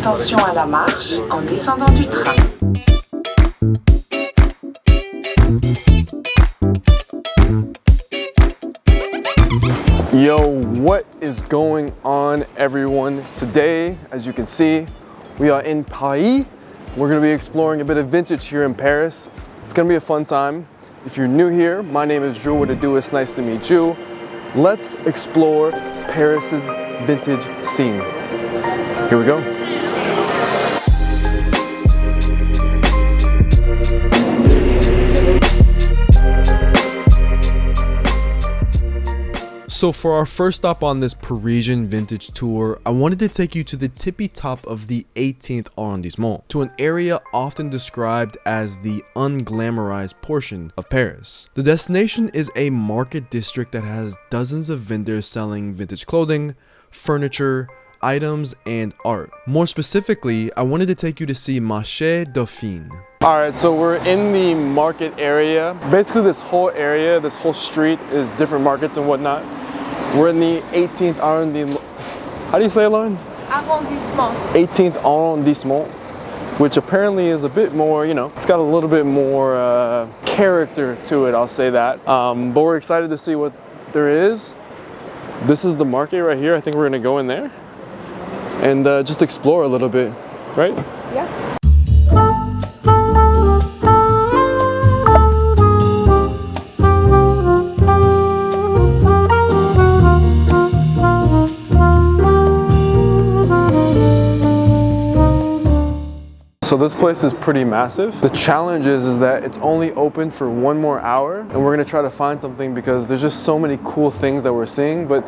attention à la marche en descendant du train. Yo, what is going on, everyone? Today, as you can see, we are in Paris. We're gonna be exploring a bit of vintage here in Paris. It's gonna be a fun time. If you're new here, my name is Drew. What to do? It's nice to meet you. Let's explore Paris's vintage scene. Here we go. So for our first stop on this Parisian vintage tour, I wanted to take you to the tippy top of the 18th arrondissement, to an area often described as the unglamorized portion of Paris. The destination is a market district that has dozens of vendors selling vintage clothing, furniture, items, and art. More specifically, I wanted to take you to see Marché Dauphine. All right, so we're in the market area. Basically this whole area, this whole street is different markets and whatnot. We're in the 18th arrondissement. How do you say it, Lauren? Arrondissement. 18th arrondissement, which apparently is a bit more, you know, it's got a little bit more character to it, I'll say that. But we're excited to see what there is. This is the market right here. I think we're gonna go in there and just explore a little bit, right? Yeah. So this place is pretty massive. The challenge is that it's only open for one more hour, and we're gonna try to find something because there's just so many cool things that we're seeing, but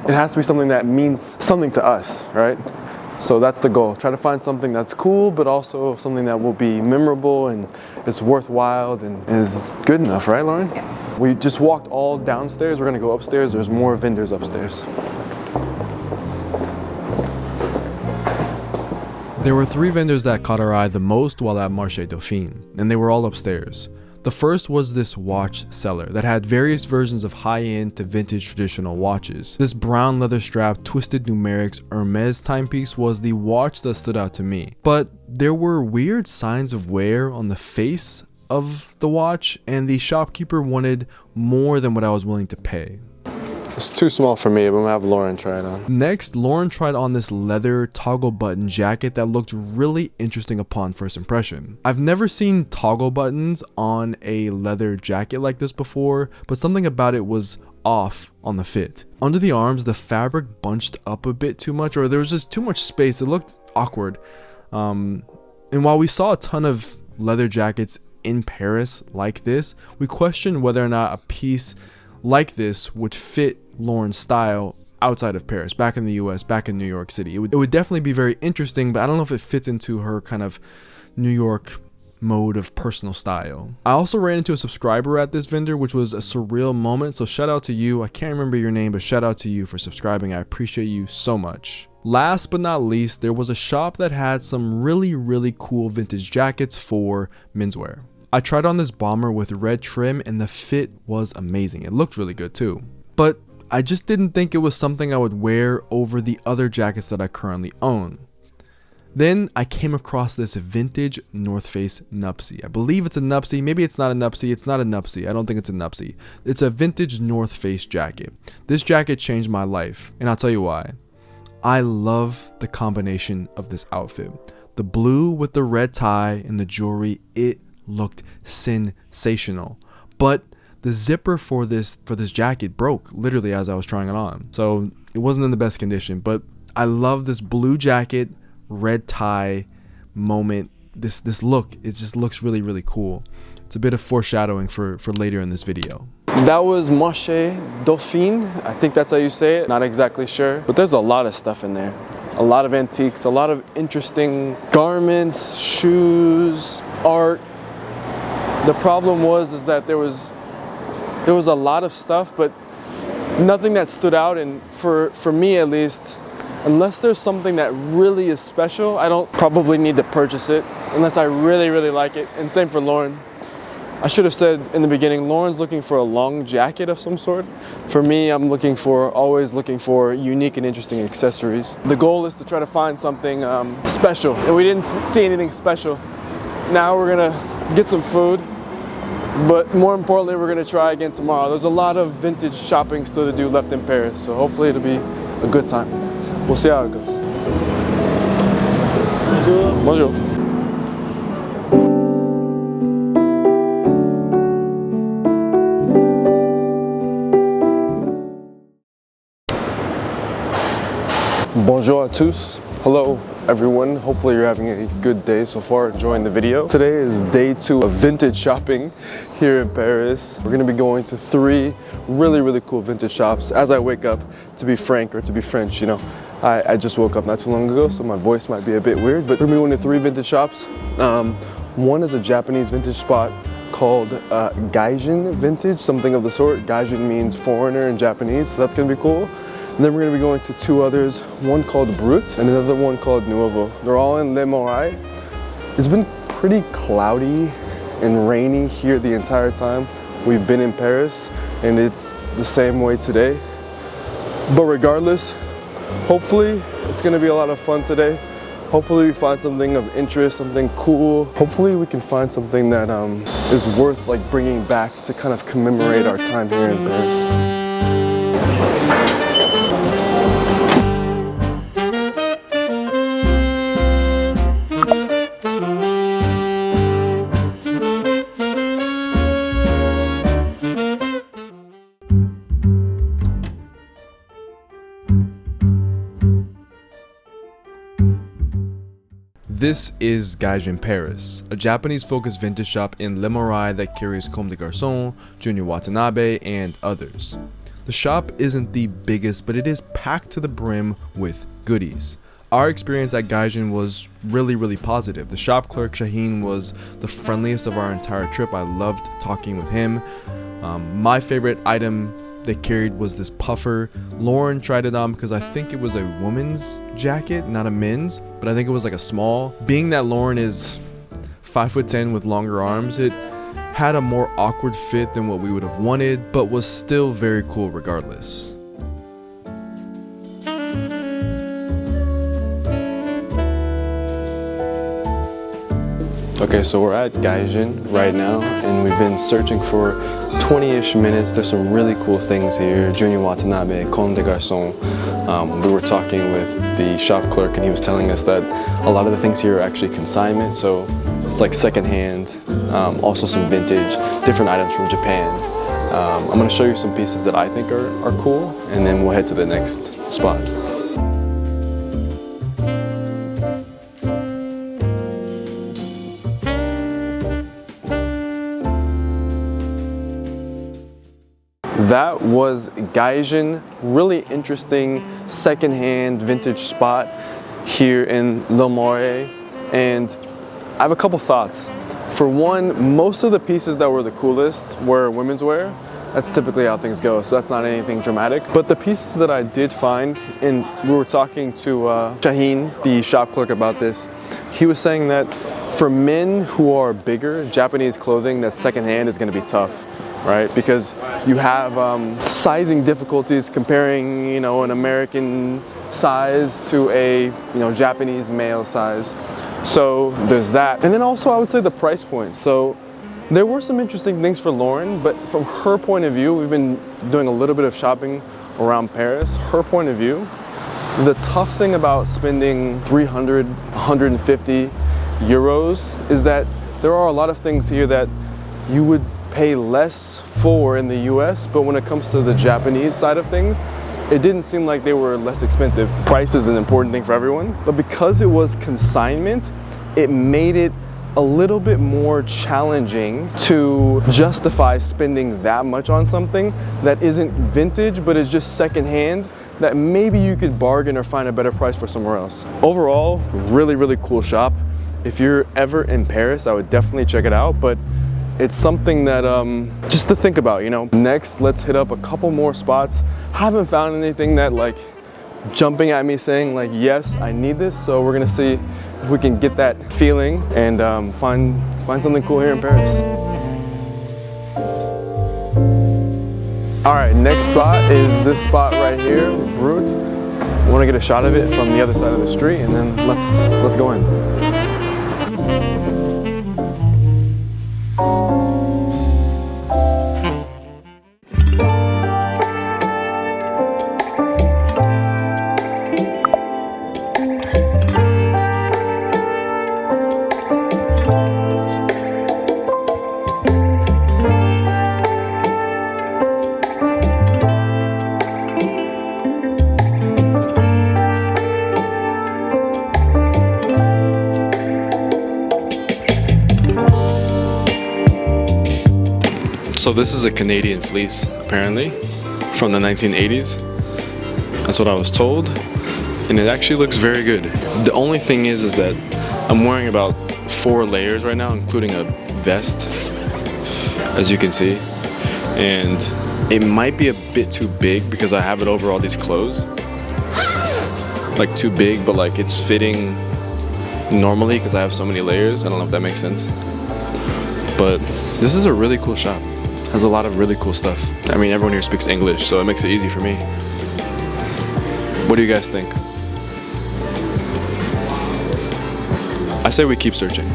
it has to be something that means something to us, right? So that's the goal. Try to find something that's cool, but also something that will be memorable and it's worthwhile and is good enough, right, Lauren? Yes. We just walked all downstairs. We're gonna go upstairs. There's more vendors upstairs. There were three vendors that caught our eye the most while at Marché Dauphine, and they were all upstairs. The first was this watch seller that had various versions of high-end to vintage traditional watches. This brown leather strap twisted numerics Hermes timepiece was the watch that stood out to me. But there were weird signs of wear on the face of the watch, and the shopkeeper wanted more than what I was willing to pay. It's too small for me, but I'm gonna have Lauren try it on. Next, Lauren tried on this leather toggle button jacket that looked really interesting upon first impression. I've never seen toggle buttons on a leather jacket like this before, but something about it was off on the fit. Under the arms, the fabric bunched up a bit too much, or there was just too much space. It looked awkward. And while we saw a ton of leather jackets in Paris like this, we questioned whether or not a piece like this would fit Lauren's style outside of Paris, back in the US, back in New York City. It would definitely be very interesting, but I don't know if it fits into her kind of New York mode of personal style. I also ran into a subscriber at this vendor, which was a surreal moment, so shout out to you. I can't remember your name, but shout out to you for subscribing. I appreciate you so much. Last but not least, there was a shop that had some really cool vintage jackets for menswear. I tried on this bomber with red trim and the fit was amazing. It looked really good too. But I just didn't think it was something I would wear over the other jackets that I currently own. Then I came across this vintage North Face Nuptse. I believe it's a Nuptse. Maybe it's not a Nuptse. It's not a Nuptse. I don't think it's a Nuptse. It's a vintage North Face jacket. This jacket changed my life, and I'll tell you why. I love the combination of this outfit. The blue with the red tie and the jewelry, it looked sensational. But the zipper for this jacket broke literally as I was trying it on. So it wasn't in the best condition, but I love this blue jacket, red tie moment. This look, it just looks really cool. It's a bit of foreshadowing for later in this video. That was Marché Dauphine. I think that's how you say it. Not exactly sure, but there's a lot of stuff in there. A lot of antiques, a lot of interesting garments, shoes, art. The problem is that there was a lot of stuff, but nothing that stood out. And for me at least, unless there's something that really is special, I don't probably need to purchase it unless I really like it. And same for Lauren. I should have said in the beginning, Lauren's looking for a long jacket of some sort. For me, I'm always looking for unique and interesting accessories. The goal is to try to find something special, and we didn't see anything special. Now we're gonna get some food, but more importantly, we're gonna try again tomorrow. There's a lot of vintage shopping still to do left in Paris, so hopefully it'll be a good time. We'll see how it goes. Bonjour. Bonjour. Bonjour à tous. Hello everyone. Hopefully you're having a good day so far, enjoying the video. Today is day 2 of vintage shopping here in Paris. We're gonna be going to 3 really cool vintage shops as I wake up, to be frank, or to be French, you know. I just woke up not too long ago, so my voice might be a bit weird, but we're gonna be going to 3 vintage shops. One is a Japanese vintage spot called Gaijin Vintage, something of the sort. Gaijin means foreigner in Japanese, so that's gonna be cool. And then we're gonna be going to 2 others, one called BRUT and another one called Nouveau. They're all in Marais. It's been pretty cloudy and rainy here the entire time we've been in Paris, and it's the same way today. But regardless, hopefully it's gonna be a lot of fun today. Hopefully we find something of interest, something cool. Hopefully we can find something that is worth like bringing back to kind of commemorate our time here in Paris. This is Gaijin Paris, a Japanese-focused vintage shop in Le Marais that carries Comme des Garçons, Junior Watanabe, and others. The shop isn't the biggest, but it is packed to the brim with goodies. Our experience at Gaijin was really positive. The shop clerk, Shaheen, was the friendliest of our entire trip. I loved talking with him. My favorite item they carried was this puffer. Lauren tried it on because I think it was a woman's jacket, not a men's, but I think it was like a small. Being that Lauren is 5'10" with longer arms, it had a more awkward fit than what we would have wanted, but was still very cool regardless. Okay, so we're at Gaijin right now, and we've been searching for 20-ish minutes. There's some really cool things here. Junior Watanabe, Comme des Garçons. We were talking with the shop clerk, and he was telling us that a lot of the things here are actually consignment, so it's like secondhand. Also some vintage, different items from Japan. I'm gonna show you some pieces that I think are cool, and then we'll head to the next spot. That was Gaijin, really interesting secondhand vintage spot here in Le Marais, and I have a couple thoughts. For one, most of the pieces that were the coolest were women's wear. That's typically how things go, so that's not anything dramatic. But the pieces that I did find, and we were talking to Shaheen, the shop clerk, about this, he was saying that for men who are bigger, Japanese clothing that's secondhand is gonna be tough. Right? Because you have sizing difficulties comparing, you know, an American size to a, you know, Japanese male size. So there's that. And then also I would say the price point. So there were some interesting things for Lauren, but from her point of view, we've been doing a little bit of shopping around Paris. Her point of view, the tough thing about spending 300, 150 euros is that there are a lot of things here that you would pay less for in the US, but when it comes to the Japanese side of things, it didn't seem like they were less expensive. Price is an important thing for everyone, but because it was consignment, it made it a little bit more challenging to justify spending that much on something that isn't vintage, but is just secondhand, that maybe you could bargain or find a better price for somewhere else. Overall, really cool shop. If you're ever in Paris, I would definitely check it out, but it's something that just to think about, you know. Next, let's hit up a couple more spots. Haven't found anything that like jumping at me saying like, yes, I need this. So we're gonna see if we can get that feeling and find something cool here in Paris. Alright, next spot is this spot right here, BRUT. I want to get a shot of it from the other side of the street, and then let's go in. So this is a Canadian fleece, apparently, from the 1980s. That's what I was told, and it actually looks very good. The only thing is that I'm wearing about 4 layers right now, including a vest, as you can see, and it might be a bit too big because I have it over all these clothes. Like too big, but like it's fitting normally because I have so many layers. I don't know if that makes sense. But this is a really cool shop. Has a lot of really cool stuff. I mean, everyone here speaks English, so it makes it easy for me. What do you guys think? I say we keep searching.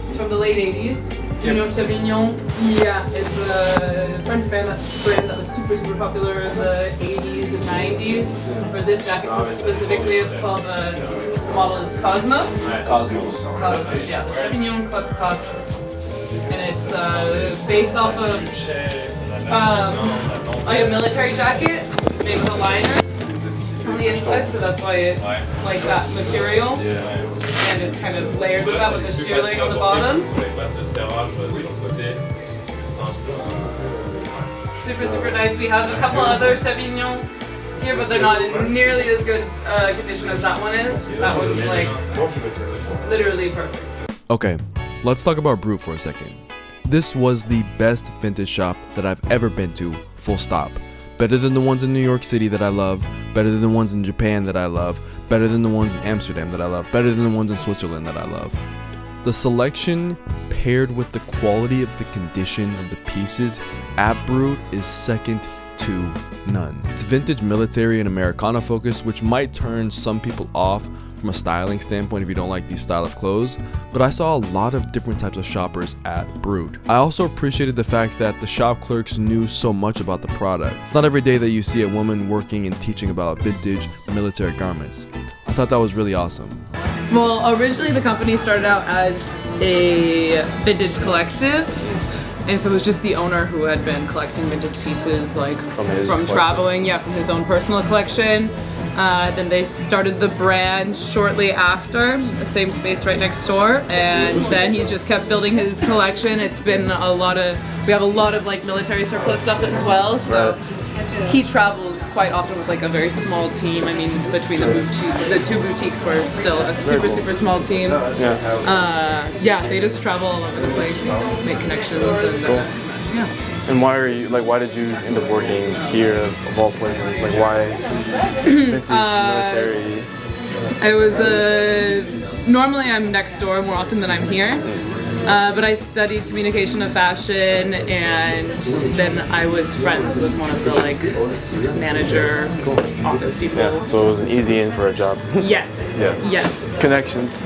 It's from the late 80s. You know Chavignon? Yeah, it's a French brand that was super popular in the 80s and 90s. For this jacket specifically, it's called, the model is Cosmos. Cosmos, yeah, the Chavignon Club Cosmos. And it's based off of like a military jacket made with a liner on the inside, so that's why it's like that material. And it's kind of layered with that with the shearling on the bottom. Super nice. We have a couple other Chavignon here, but they're not in nearly as good condition as that one is. That one's like literally perfect. Okay, let's talk about BRUT for a second. This was the best vintage shop that I've ever been to, full stop. Better than the ones in New York City that I love, better than the ones in Japan that I love, better than the ones in Amsterdam that I love, better than the ones in Switzerland that I love. The selection paired with the quality of the condition of the pieces at BRUT is second to none. It's vintage military and Americana focus, which might turn some people off from a styling standpoint if you don't like these style of clothes, but I saw a lot of different types of shoppers at BRUT. I also appreciated the fact that the shop clerks knew so much about the product. It's not every day that you see a woman working and teaching about vintage military garments. I thought that was really awesome. Well, originally the company started out as a vintage collective, and so it was just the owner who had been collecting vintage pieces, like from traveling, from his own personal collection. Then they started the brand shortly after, the same space right next door, and then he's just kept building his collection. It's been we have a lot of like military surplus stuff as well, so he travels quite often with like a very small team. I mean, between the two boutiques, we're still a super small team. They just travel all over the place, make connections, and And why did you end up working here of all places? Like why vintage military? I was normally I'm next door more often than I'm here. But I studied communication of fashion, and then I was friends with one of the like manager office people. Yeah, so it was an easy in for a job. Yes. Connections.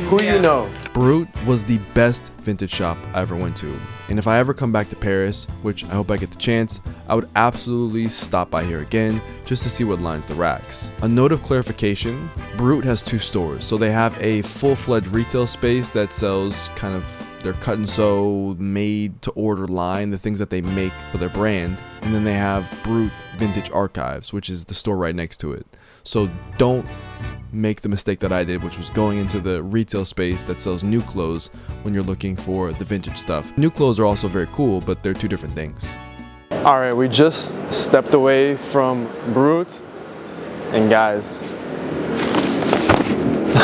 Who you know? BRUT was the best vintage shop I ever went to. And if I ever come back to Paris, which I hope I get the chance, I would absolutely stop by here again just to see what lines the racks. A note of clarification, BRUT has 2 stores. So they have a full-fledged retail space that sells kind of their cut and sew, made to order line, the things that they make for their brand. And then they have BRUT Vintage Archives, which is the store right next to it. So don't make the mistake that I did, which was going into the retail space that sells new clothes when you're looking for the vintage stuff. New clothes are also very cool, but they're two different things. All right, we just stepped away from BRUT, and guys,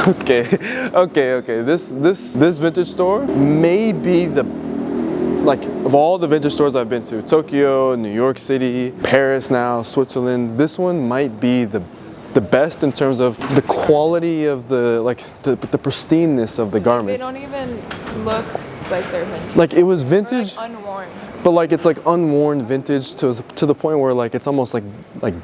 okay. This vintage store may be the, like, of all the vintage stores I've been to, Tokyo, New York City, Paris now, Switzerland, this one might be the best in terms of the quality of the, like, the pristineness of the garments. They don't even look like they're vintage. Like, it was vintage, like unworn. but like it's like unworn vintage to the point where like it's almost like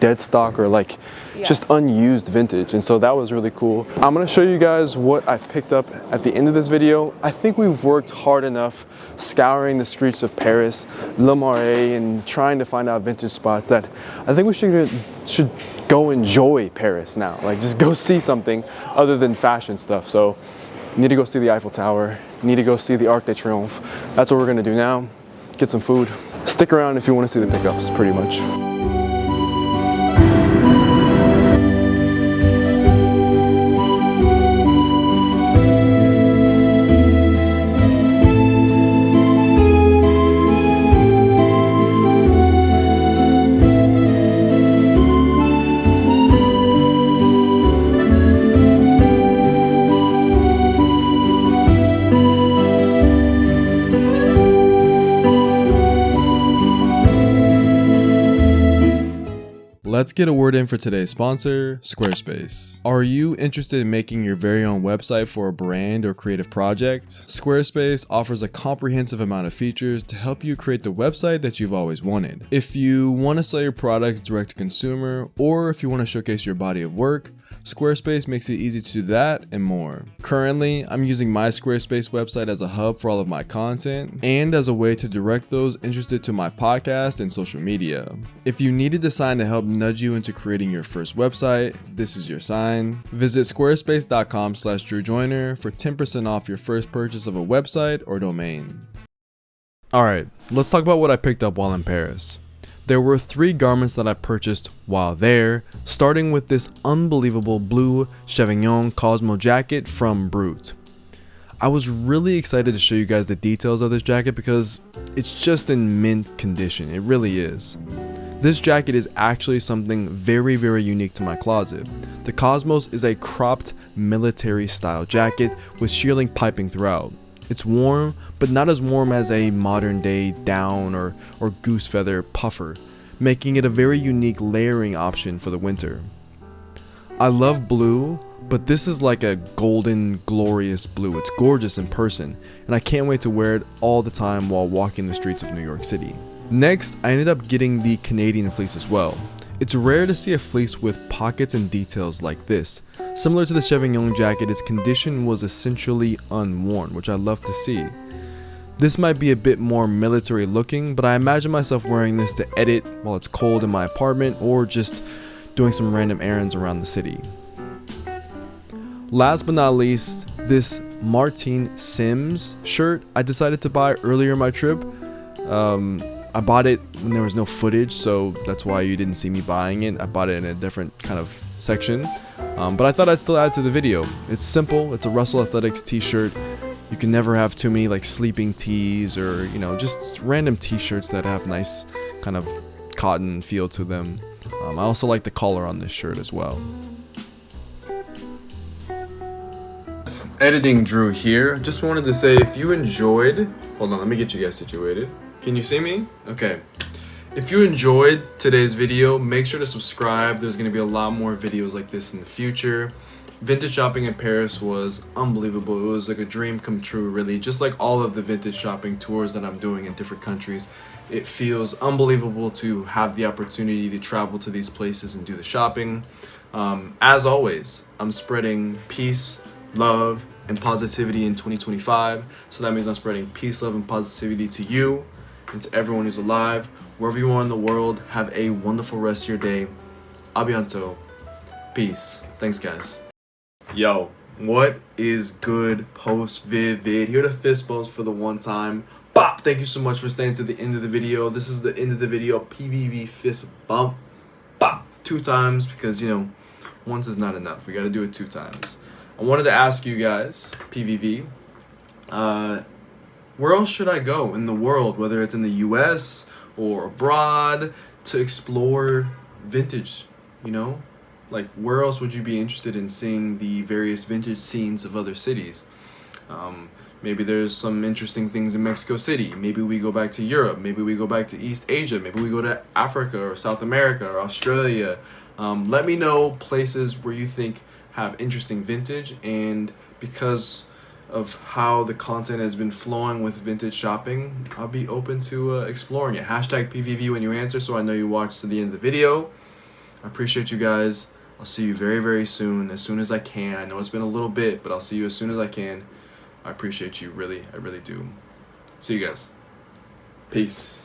dead stock or like just unused vintage. And so that was really cool. I'm gonna show you guys what I've picked up at the end of this video. I think we've worked hard enough scouring the streets of Paris, Le Marais, and trying to find out vintage spots that I think we should go enjoy Paris now. Like, just go see something other than fashion stuff. So need to go see the Eiffel Tower, need to go see the Arc de Triomphe. That's what we're gonna do now. Get some food. Stick around if you want to see the pickups, pretty much. Let's get a word in for today's sponsor, Squarespace. Are you interested in making your very own website for a brand or creative project? Squarespace offers a comprehensive amount of features to help you create the website that you've always wanted. If you want to sell your products direct to consumer, or if you want to showcase your body of work, Squarespace makes it easy to do that and more. Currently, I'm using my Squarespace website as a hub for all of my content and as a way to direct those interested to my podcast and social media. If you need a design to help nudge you into creating your first website, this is your sign. Visit squarespace.com/DrewJoyner for 10% off your first purchase of a website or domain. Alright, let's talk about what I picked up while in Paris. There were 3 garments that I purchased while there, starting with this unbelievable blue Chevignon Cosmo jacket from BRUT. I was really excited to show you guys the details of this jacket because it's just in mint condition, it really is. This jacket is actually something very, very unique to my closet. The Cosmos is a cropped military style jacket with shearling piping throughout. It's warm, but not as warm as a modern day down or goose feather puffer, making it a very unique layering option for the winter. I love blue, but this is like a golden, glorious blue. It's gorgeous in person, and I can't wait to wear it all the time while walking the streets of New York City. Next, I ended up getting the Canadian fleece as well. It's rare to see a fleece with pockets and details like this. Similar to the Chevignon jacket, its condition was essentially unworn, which I love to see. This might be a bit more military looking, but I imagine myself wearing this to edit while it's cold in my apartment or just doing some random errands around the city. Last but not least, this Martin Sims shirt I decided to buy earlier in my trip. I bought it when there was no footage, so that's why you didn't see me buying it. I bought it in a different kind of section, but I thought I'd still add to the video. It's simple. It's a Russell Athletics t-shirt. You can never have too many like sleeping tees or, you know, just random t-shirts that have nice kind of cotton feel to them. I also like the collar on this shirt as well. Editing Drew here. Just wanted to say, if you enjoyed, hold on, let me get you guys situated. Can you see me? Okay. If you enjoyed today's video, make sure to subscribe. There's going to be a lot more videos like this in the future. Vintage shopping in Paris was unbelievable. It was like a dream come true, really. Just like all of the vintage shopping tours that I'm doing in different countries. It feels unbelievable to have the opportunity to travel to these places and do the shopping. As always, I'm spreading peace, love, and positivity in 2025. So that means I'm spreading peace, love, and positivity to you and to everyone who's alive. Wherever you are in the world, have a wonderful rest of your day. A bientôt. Peace. Thanks, guys. Yo, what is good post-vid? Here to fist bumps for the one time. Bop! Thank you so much for staying to the end of the video. This is the end of the video. PVV fist bump. Bop! 2 times because, you know, Once is not enough. We got to do it 2 times. I wanted to ask you guys, PVV, where else should I go in the world, whether it's in the US or abroad, to explore vintage, you know? Like, where else would you be interested in seeing the various vintage scenes of other cities? Maybe there's some interesting things in Mexico City. Maybe we go back to Europe. Maybe we go back to East Asia. Maybe we go to Africa or South America or Australia. Let me know places where you think have interesting vintage, and because of how the content has been flowing with vintage shopping, I'll be open to exploring it. Hashtag PVV when you answer, so I know you watched to the end of the video. I appreciate you guys. I'll see you very, very soon as I can. I know it's been a little bit, but I'll see you as soon as I can. I appreciate you, really, I really do. See you guys. Peace.